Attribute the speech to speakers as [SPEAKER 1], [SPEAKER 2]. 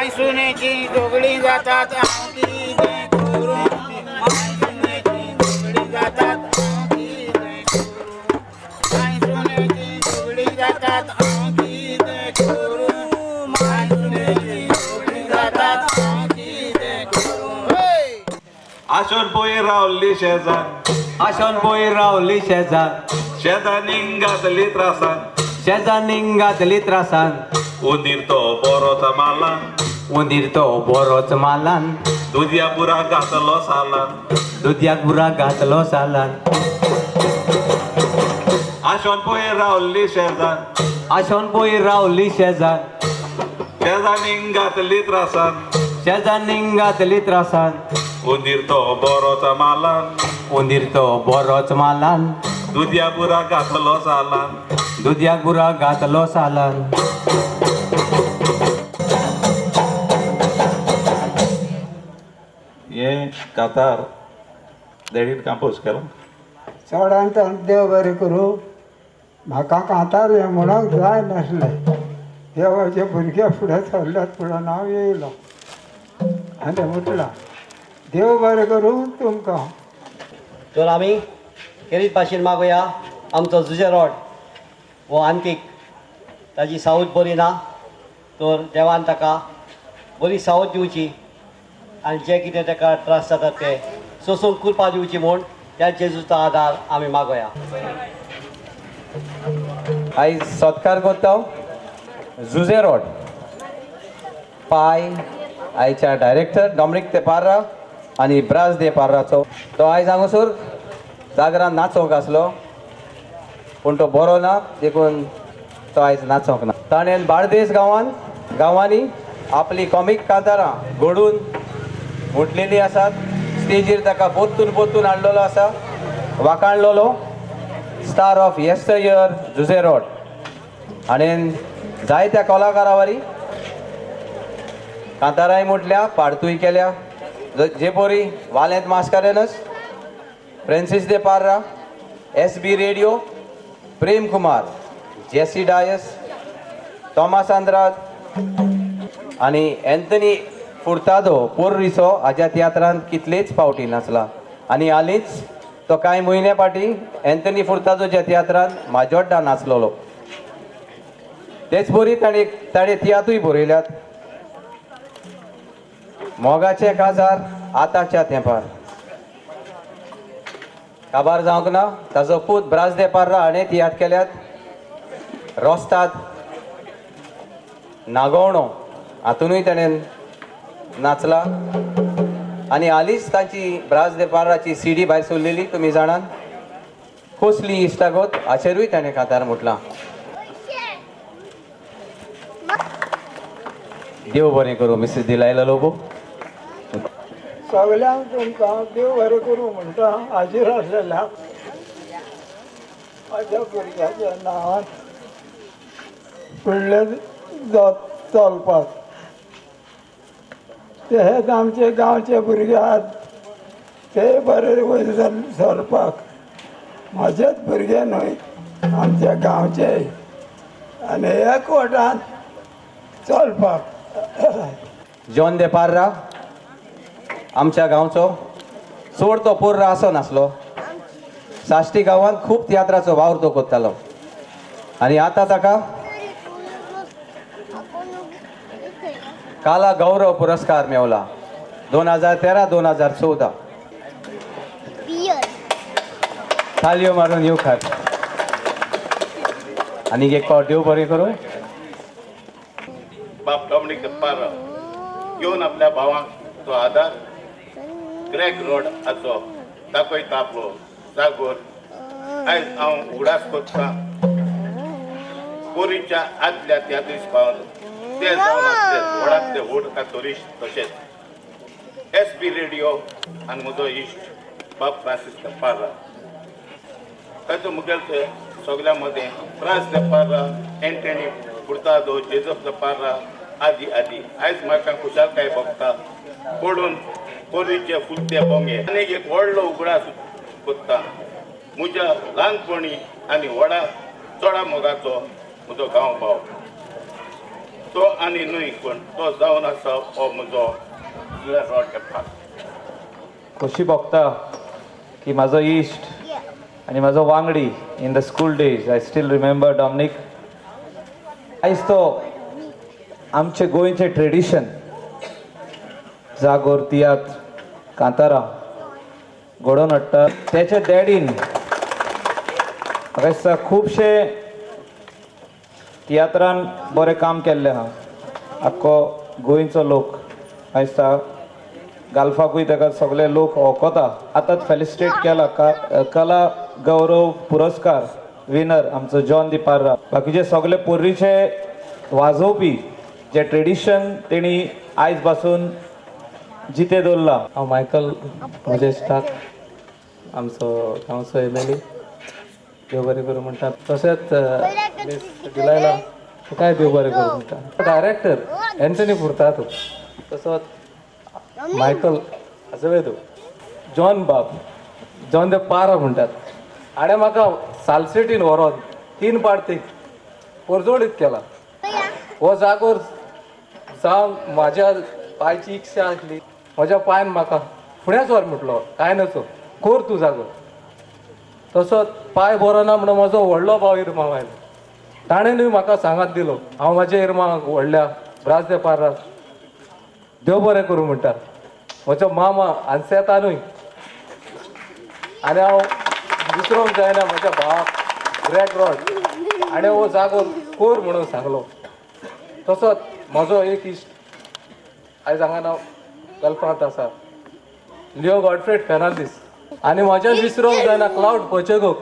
[SPEAKER 1] माय सुनेची जोगडी जातात आमची जय गुरु माय सुनेची जोगडी जातात आमची जय गुरु माय सुनेची जोगडी जातात आमची जय गुरु माय सुनेची जोगडी जातात आमची जय गुरु
[SPEAKER 2] आशोन पोई रावली शेजार
[SPEAKER 3] आशोन पोई रावली शेजार
[SPEAKER 2] शेजानींग घातली त्रासान
[SPEAKER 3] शेजानींग घातली त्रासान
[SPEAKER 2] उंदीर तो बरोच मालान
[SPEAKER 3] उंदीर तो बरोच मालान
[SPEAKER 2] दुधिया बुरा घातलो सालान
[SPEAKER 3] दुधयाक बुरा घातलो सालान
[SPEAKER 2] आशोन पोई रावली शेजार
[SPEAKER 3] आशोन पोई रावली शेजार
[SPEAKER 2] शेजानींग घातली त्रासान
[SPEAKER 3] शेजानींग घातली त्रासान
[SPEAKER 2] उंदीर तो बरोच मालान
[SPEAKER 3] उंदीर तो बरोच मालान
[SPEAKER 2] दुधिया बुरा घातलो सालान
[SPEAKER 3] दुधयाक बुरा घातलो सालान
[SPEAKER 2] ये कातार देडीन कंपोज केलो
[SPEAKER 4] चडांत देव बरें करूं म्हाका कांतार हें म्हणूंक जाय नासलें देवाचे भुरगे फुडें सरल्यात फुडें नांव येयलो आनी म्हटलां देव बरें करूं तुमकां
[SPEAKER 5] तर आमी केरीत भाशेन मागोया आमचो जुजे रॉड हो आंतीक ताजी सावत बरी ना तर देवान ताका बरी सावत दिवची आनी जे कितें ताका त्रास जातात ते सोंसून कुरपा दिवची म्हूण त्या जेजूचो आदार आमी मागोया
[SPEAKER 3] आयज सत्कार करता जुजे रोड पाय आयच्या डायरेक्टर डॉमिनिक तेपार्रा आनी ब्रास दे पार्राचो तो आयज हांगासर जागरान नाचोंक आसलो पूण तो बरो ना देखून तो आयज नाचोंक ना ताणें बाळदेस गांवांनी आपली कॉमीक कांतारां घडून म्हटलेली आसात स्टेजीर ताका पोत्तून हाडलेलो आसा वाखाणलेलो स्टार ऑफ येस्टरयर जुजे रोड आनी जायत्या कलाकारा वरी कांताराय म्हटल्या पाडतूय केल्या जे पोरी वालेंत मास्कारेनस फ्रांसीस दे Parra SB radio Prem Kumar JC Dias Thomas Andrade आनी एंथनी फुर्तादो पोर्रिसो हाज्या तियात्रांत कितलेच फावटी नाचला आनी हालींच तो कांय म्हयने फाटीं एंथनी फुर्तादोच्या तियात्रांत माजोड्डा नाचलोलो तेच बरी ताणें तियातूय बरयल्यात मोगाचे काजार आतांच्या तेंपार काबार जावंक ना ताजो पूत ब्रास दे पार्रा हाणें तियात्र केल्यात रोस्ताद नागोवणो हातूनय ताणें नाचला आनी हालींच तांची ब्रास दे पार्राची CD भायर सरलेली तुमी जाणात खोसली इश्टागोत हाचेरूय ताणें कांतार म्हटलां देव बरें करूं मिसेस दिलायला लोबो
[SPEAKER 4] सगल्यांक तुमकां देव बरें करूं म्हणटा हाजीर आसलेल्या म्हाज्या भुरग्याच्या नांवान फुडलें चलपाक तेच आमचे गांवचे भुरगे आहात ते बरे वयर सरपाक म्हाजेच भुरगे न्हय आमच्या गांवचे आनी एकवटान चलपाक
[SPEAKER 3] जॉन दे पार्रा आमच्या गांवचो चड तो पोर्रा आसो नासलो साश्टी गांवांत खूब तियात्राचो वावर तो करतालो आनी आतां ताका काला गौरव पुरस्कार मेवला 2013-2014 थालयो मारून येवखात आनीक एक पावट देव बरें करूं
[SPEAKER 6] बाप डॉमिनिक पार्रा घेवन आपल्या भावांक तो आदार ग्रेग रोड हाचो दाखयता आपलो जागोर आयज हांव उगडास करता पोरीच्या आदल्या त्या दीस पावन ते जावन आसले व्हडांतले व्हड कातोरिस्ट तशेंच SB रेडियो आनी म्हजो इश्ट बाप फ्रांसीस दे पार्रा ताचो मुखेल ते सगल्या मदें फ्रांस दे पार्रा एंटनी फुर्तादो जेजफ दे पार्रा आदी आयज म्हाका खुशालकाय भोगता पडून पोरीचे फुलते बोंगे आनीक एक व्हडलो उगडास कोत्ता म्हज्या ल्हानपणी आनी व्हडा चोडा मोगाचो म्हजो गांव भाव तो आनी न्हय पूण तो जावन आसा हो म्हजो जुझे रॉड पार.
[SPEAKER 2] कशी बघता की म्हाजो इश्ट आनी म्हाजो वांगडी in the school days I still remember Dominic. आयज तो आमचे गोंयचे ट्रेडिशन जागोर तियात्र कांतारां घडोवन हाडटा. तेच्या डॅडीन म्हाका दिसता खुबशे तियात्रान बरें काम केल्लें आहा. आख्खो गोंयचो लोक म्हाका दिसता घालपाकूय ताका सगळे लोक वळखता. आतांच फेलिसिटेट केला कला गौरव पुरस्कार विनर आमचो जॉन दी पार्रा. बाकीचे सगळे पोर्रीचे वाजोवपी जे ट्रेडिशन तेणी आयज पासून जिते दवरला.
[SPEAKER 7] हांव मायकल म्हज्या इश्टाक आमचो गांवचो एम.एल.ए. देव बरें करूं म्हणटा. तशेंच दिलायला तुकाय देव बरें करूं म्हणटा. डायरेक्टर एंटनी पुर्तातो तसोच मायकल आजवेदो जॉन बाब जॉन दे पारा म्हणटात. हाणें म्हाका सालसेटीन व्हरोन 3 पार्टीक परजोडीत केला. हो जागोर जावन म्हाज्या पांयची इच्छा आसली. म्हज्या पांयान म्हाका फुडेंच व्हर म्हटलो कांय नचो कोर तूं जागो. तसोच पांय बरो ना म्हणून म्हजो व्हडलो भाव इरमाव आयलो. ताणेंनूय म्हाका सांगात दिलो. हांव म्हाज्या इरमाक व्हडल्या ब्रास दे पार्राक देव बरें करूं म्हणटा. म्हजो मामा आनसेतानूय आनी हांव विसरूंक जायना म्हज्या भावाक ग्रेट रॉड हाणें हो जागो कोर म्हणून सांगलो. तसोच म्हजो एक इश्ट आयज हांगा गल्फांत आसा लिओ गॉडफ्रेड फेर्नांदीस आनी म्हाज्यान विसरूंक जायना क्लाउड पोचेगोक